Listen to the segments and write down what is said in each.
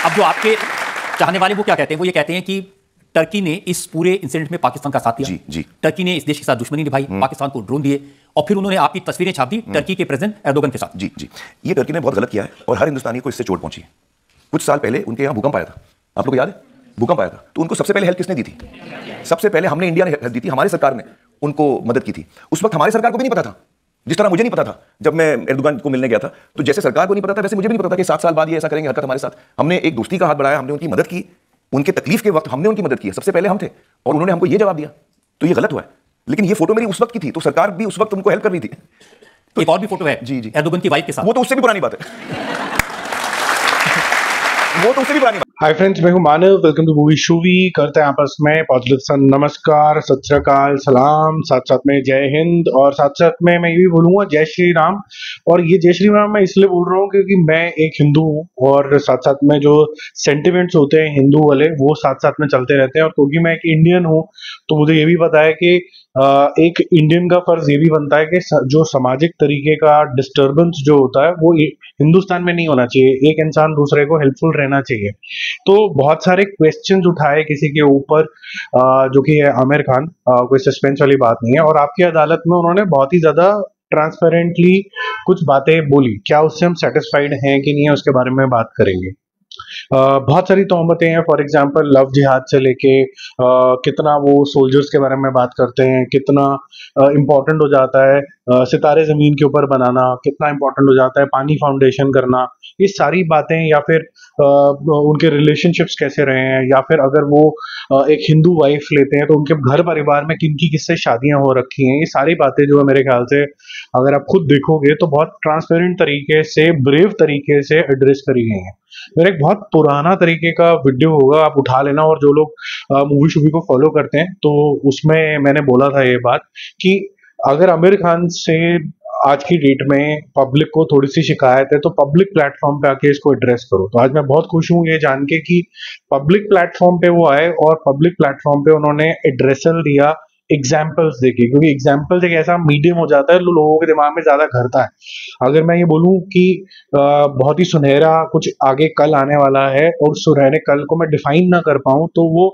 अब जो आपके चाहने वाले वो क्या कहते हैं, वो ये कहते हैं कि टर्की ने इस पूरे इंसिडेंट में पाकिस्तान का साथ दिया। जी। टर्की ने इस देश के साथ दुश्मनी निभाई, पाकिस्तान को ड्रोन दिए और फिर उन्होंने आपकी तस्वीरें छाप दी टर्की के प्रेसिडेंट एर्दोगन के साथ। जी। ये टर्की ने बहुत गलत किया है और हर हिंदुस्तानी को इससे चोट पहुंची है। कुछ साल पहले उनके यहाँ भूकंप आया था, आप लोग को याद है? भूकंप आया था तो उनको सबसे पहले हेल्प किसने दी थी? सबसे पहले हमने, इंडिया ने हेल्प दी थी, हमारी सरकार ने उनको मदद की थी। उस वक्त हमारी सरकार को भी नहीं पता था, जिस तरह मुझे नहीं पता था जब मैं एर्दोगन को मिलने गया था। तो जैसे सरकार को नहीं पता था वैसे मुझे भी नहीं पता था कि 7 साल बाद ये ऐसा करेंगे हरकत हमारे साथ। हमने एक दोस्ती का हाथ बढ़ाया, हमने उनकी मदद की, उनके तकलीफ के वक्त हमने उनकी मदद की। सबसे पहले हम थे और उन्होंने हमको ये जवाब दिया, तो ये गलत हुआ है। लेकिन ये फोटो मेरी उस वक्त की थी, तो सरकार भी उस वक्त उनको हेल्प कर रही थी। तो एक और भी फोटो है जी एर्दोगन की वाइफ के साथ, वो तो उससे भी पुरानी बात है। वो तो उससे भी पुरानी बात। हाय फ्रेंड्स, मैं हूं मानव, वेलकम टू मूवी शूवी। करते हैं आपस में बहुत नमस्कार, सत श्री अकाल, सलाम, साथ साथ में जय हिंद और साथ साथ में मैं ये भी बोलूंगा जय श्री राम। और ये जय श्री राम मैं इसलिए बोल रहा हूँ क्योंकि मैं एक हिंदू हूँ और साथ साथ में जो सेंटिमेंट्स होते हैं हिंदू वाले वो साथ साथ में चलते रहते हैं। और क्योंकि मैं एक इंडियन हूँ तो मुझे ये भी पता है कि एक इंडियन का फर्ज ये भी बनता है कि जो सामाजिक तरीके का डिस्टरबेंस जो होता है वो हिंदुस्तान में नहीं होना चाहिए। एक इंसान दूसरे को हेल्पफुल रहना चाहिए। तो बहुत सारे क्वेश्चंस उठाए किसी के ऊपर, जो कि है आमिर खान, कोई सस्पेंस वाली बात नहीं है। और आपकी अदालत में उन्होंने बहुत ही ज्यादा ट्रांसपेरेंटली कुछ बातें बोली। क्या उससे हम सेटिस्फाइड हैं कि नहीं है उसके बारे में बात करेंगे। बहुत सारी तोहमतें हैं, फॉर एग्जांपल लव जिहाद से लेके कितना वो सोल्जर्स के बारे में बात करते हैं, कितना इम्पोर्टेंट हो जाता है सितारे जमीन के ऊपर बनाना, कितना इम्पोर्टेंट हो जाता है पानी फाउंडेशन करना, ये सारी बातें। या फिर उनके रिलेशनशिप्स कैसे रहे हैं, या फिर अगर वो एक हिंदू वाइफ लेते हैं तो उनके घर परिवार में किन की किससे शादियां हो रखी हैं। ये सारी बातें जो है मेरे ख्याल से अगर आप खुद देखोगे तो बहुत ट्रांसपेरेंट तरीके से, ब्रेव तरीके से एड्रेस करी गई हैं। मेरा एक बहुत पुराना तरीके का वीडियो होगा, आप उठा लेना। और जो लोग मूवी शूवी को फॉलो करते हैं तो उसमें मैंने बोला था ये बात कि अगर आमिर खान से आज की डेट में पब्लिक को थोड़ी सी शिकायत है तो पब्लिक प्लेटफॉर्म पे आके इसको एड्रेस करो। तो आज मैं बहुत खुश हूँ ये जान के कि पब्लिक प्लेटफॉर्म पे वो आए और पब्लिक प्लेटफॉर्म पे उन्होंने एड्रेसल दिया एग्जाम्पल्स देके, क्योंकि एग्जाम्पल्स एक ऐसा मीडियम हो जाता है जो लोगों के दिमाग में ज्यादा घरता है। अगर मैं ये बोलूं कि बहुत ही सुनहरा कुछ आगे कल आने वाला है और सुनहरे कल को मैं डिफाइन ना कर पाऊं तो वो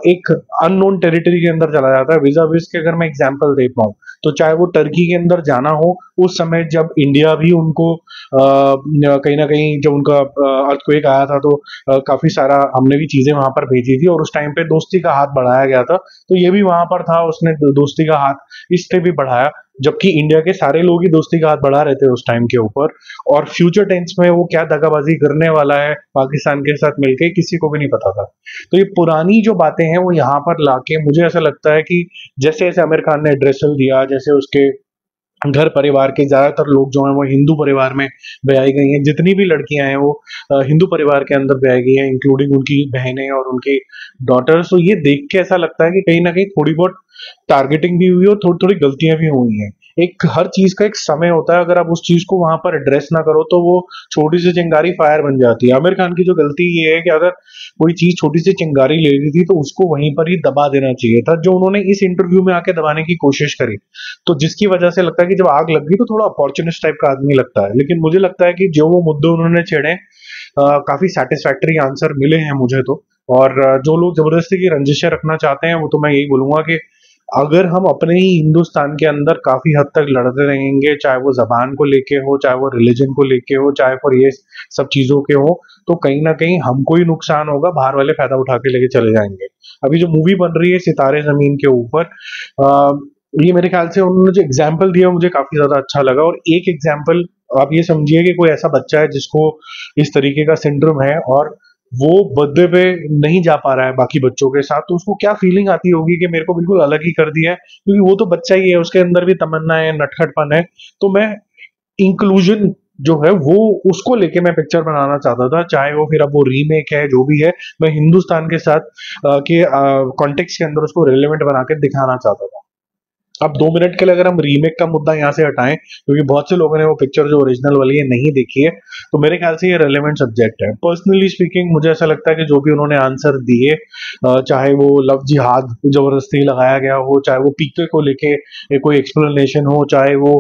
एक अननोन टेरिटरी के अंदर चला जाता है। विजा विज के अगर मैं एग्जाम्पल दे पाऊं तो चाहे वो टर्की के अंदर जाना हो, उस समय जब इंडिया भी उनको कहीं ना कहीं जब उनका अर्थक्वेक आया था तो काफी सारा हमने भी चीजें वहां पर भेजी थी और उस टाइम पे दोस्ती का हाथ बढ़ाया गया था। तो ये भी वहां पर था, उसने दोस्ती का हाथ इससे भी बढ़ाया, जबकि इंडिया के सारे लोग ही दोस्ती का हाथ बढ़ा रहे थे उस टाइम के ऊपर। और फ्यूचर टेंस में वो क्या दगाबाजी करने वाला है पाकिस्तान के साथ मिलके किसी को भी नहीं पता था। तो ये पुरानी जो बातें हैं वो यहाँ पर लाके मुझे ऐसा लगता है कि जैसे जैसे आमिर खान ने एड्रेसल दिया, जैसे उसके घर परिवार के ज्यादातर लोग जो हैं वो हिंदू परिवार में ब्याई गई हैं, जितनी भी लड़कियां हैं वो हिंदू परिवार के अंदर ब्याई गई हैं, इंक्लूडिंग उनकी बहनें और उनकी डॉटर्स। तो ये देख के ऐसा लगता है कि कहीं ना कहीं थोड़ी बहुत टारगेटिंग भी हुई और थोड़ी थोड़ी गलतियां भी हुई हैं। एक हर चीज का एक समय होता है, अगर आप उस चीज को वहां पर एड्रेस ना करो तो वो छोटी सी चिंगारी फायर बन जाती है। आमिर खान की जो गलती ये है कि अगर कोई चीज छोटी सी चिंगारी ले रही थी तो उसको वहीं पर ही दबा देना चाहिए था, जो उन्होंने इस इंटरव्यू में आके दबाने की कोशिश करी। तो जिसकी वजह से लगता है कि जब आग लग गई तो थोड़ा अपॉर्चुनिस्ट टाइप का आदमी लगता है। लेकिन मुझे लगता है कि जो वो मुद्दे उन्होंने छेड़े काफी सेटिस्फैक्टरी आंसर मिले हैं मुझे तो। और जो लोग जबरदस्ती की रंजिशें रखना चाहते हैं वो तो मैं यही बोलूंगा कि अगर हम अपने ही हिंदुस्तान के अंदर काफी हद तक लड़ते रहेंगे, चाहे वो जबान को लेके हो, चाहे वो रिलीजन को लेके हो, चाहे फिर ये सब चीजों के हो, तो कहीं ना कहीं हमको ही नुकसान होगा, बाहर वाले फायदा उठा के लेके चले जाएंगे। अभी जो मूवी बन रही है सितारे जमीन के ऊपर, ये मेरे ख्याल से उन्होंने जो एग्जाम्पल दिया मुझे काफी ज्यादा अच्छा लगा। और एक एग्जाम्पल आप ये समझिए कि कोई ऐसा बच्चा है जिसको इस तरीके का सिंड्रोम है और वो बर्थडे पे नहीं जा पा रहा है बाकी बच्चों के साथ, तो उसको क्या फीलिंग आती होगी कि मेरे को बिल्कुल अलग ही कर दिया है। क्योंकि वो तो बच्चा ही है, उसके अंदर भी तमन्ना है, नटखटपन है। तो मैं इंक्लूजन जो है वो उसको लेके मैं पिक्चर बनाना चाहता था, चाहे वो फिर अब वो रीमेक है जो भी है, मैं हिंदुस्तान के साथ के कॉन्टेक्स्ट के अंदर उसको रिलेवेंट बना के दिखाना चाहता था। अब 2 मिनट के लिए अगर हम रीमेक का मुद्दा यहाँ से हटाएं, क्योंकि बहुत से लोगों ने वो पिक्चर जो ओरिजिनल वाली है नहीं देखी है, तो मेरे ख्याल से ये रेलेवेंट सब्जेक्ट है। पर्सनली स्पीकिंग मुझे ऐसा लगता है कि जो भी उन्होंने आंसर दिए, चाहे वो लव जिहाद जबरदस्ती लगाया गया हो, चाहे वो पीके को लेके कोई एक्सप्लेनेशन हो, चाहे वो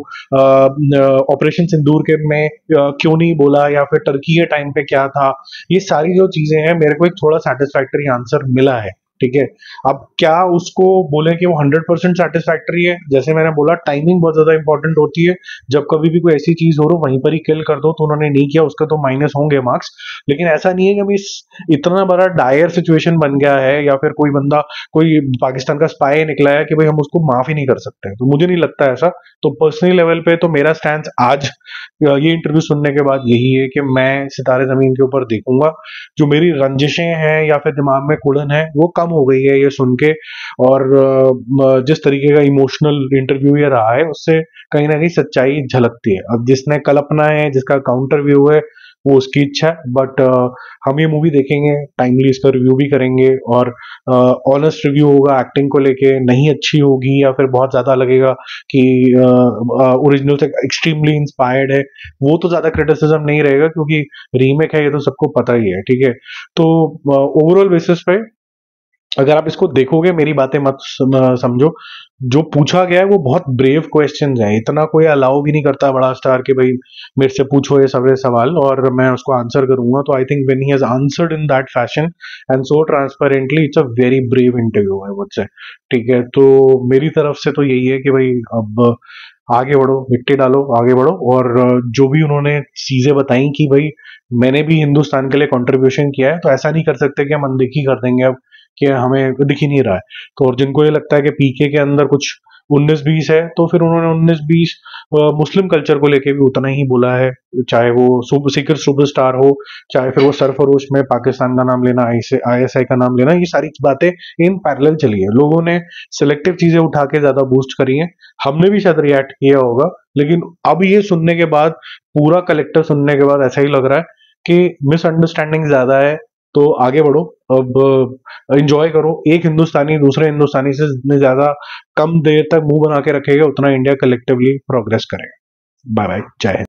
ऑपरेशन सिंदूर के में क्यों नहीं बोला, या फिर टर्की के टाइम पे क्या था, ये सारी जो चीजें हैं मेरे को एक थोड़ा सेटिस्फैक्टरी आंसर मिला है। ठीक है, अब क्या उसको बोले कि वो 100% सेटिस्फैक्टरी है? जैसे मैंने बोला, टाइमिंग बहुत ज्यादा इंपॉर्टेंट होती है। जब कभी भी कोई ऐसी चीज हो रहा वहीं पर ही किल कर दो, तो उन्होंने नहीं किया, उसका तो माइनस होंगे मार्क्स। लेकिन ऐसा नहीं है कि अभी इतना बड़ा डायर सिचुएशन बन गया है, या फिर कोई बंदा कोई पाकिस्तान का स्पाई निकला है कि भाई हम उसको माफ ही नहीं कर सकते। तो मुझे नहीं लगता ऐसा। तो पर्सनल लेवल पे तो मेरा स्टैंड आज ये इंटरव्यू सुनने के बाद यही है कि मैं सितारे जमीन के ऊपर देखूंगा। जो मेरी रंजिशें हैं या फिर दिमाग में कुड़न है वो कम हो गई है ये सुन के, और जिस तरीके का इमोशनल इंटरव्यू ये रहा है उससे कहीं ना कहीं सच्चाई झलकती है। अब जिसने कल अपना है, जिसका काउंटर व्यू है, वो उसकी इच्छा है, बट हम ये मूवी देखेंगे, टाइमली इसका रिव्यू भी करेंगे, और ऑनेस्ट रिव्यू होगा। एक्टिंग को लेके नहीं अच्छी होगी या फिर बहुत ज्यादा लगेगा कि ओरिजिनल से एक्सट्रीमली इंस्पायर्ड है, वो तो ज्यादा क्रिटिसिज्म नहीं रहेगा, क्योंकि रीमेक है, ये तो सबको पता ही है। ठीक है, तो ओवरऑल बेसिस पे अगर आप इसको देखोगे, मेरी बातें मत समझो, जो पूछा गया है वो बहुत ब्रेव क्वेश्चंस हैं। इतना कोई अलाउ भी नहीं करता बड़ा स्टार कि भाई मेरे से पूछो ये सारे सवाल और मैं उसको आंसर करूंगा। तो I think when he has answered in that fashion and so transparently, it's a very brave interview है मुझसे। ठीक है, तो मेरी तरफ से तो यही है कि भाई अब आगे बढ़ो, मिट्टी डालो, आगे बढ़ो। और जो भी उन्होंने चीजें बताई कि भाई मैंने भी हिंदुस्तान के लिए कंट्रीब्यूशन किया है, तो ऐसा नहीं कर सकते कि हम अनदेखी कर देंगे अब कि हमें दिख ही नहीं रहा है। तो और जिनको ये लगता है कि पीके के अंदर कुछ 19-20 है, तो फिर उन्होंने 19-20 मुस्लिम कल्चर को लेके भी उतना ही बोला है, चाहे वो सीकर सुपरस्टार हो, चाहे फिर वो सरफरोश में पाकिस्तान का नाम लेना, ISI का नाम लेना, ये सारी बातें इन पैरेलल चली है। लोगों ने सिलेक्टिव चीजें उठा के ज्यादा बूस्ट करी हैं, हमने भी शायद रिएक्ट किया होगा, लेकिन अब ये सुनने के बाद, पूरा कलेक्टर सुनने के बाद ऐसा ही लग रहा है कि मिसअंडरस्टैंडिंग ज्यादा है। तो आगे बढ़ो, अब एंजॉय करो। एक हिंदुस्तानी दूसरे हिंदुस्तानी से जितने ज्यादा कम देर तक मुंह बना के रखेगा, उतना इंडिया कलेक्टिवली प्रोग्रेस करेगा। बाय बाय, जय हिंद।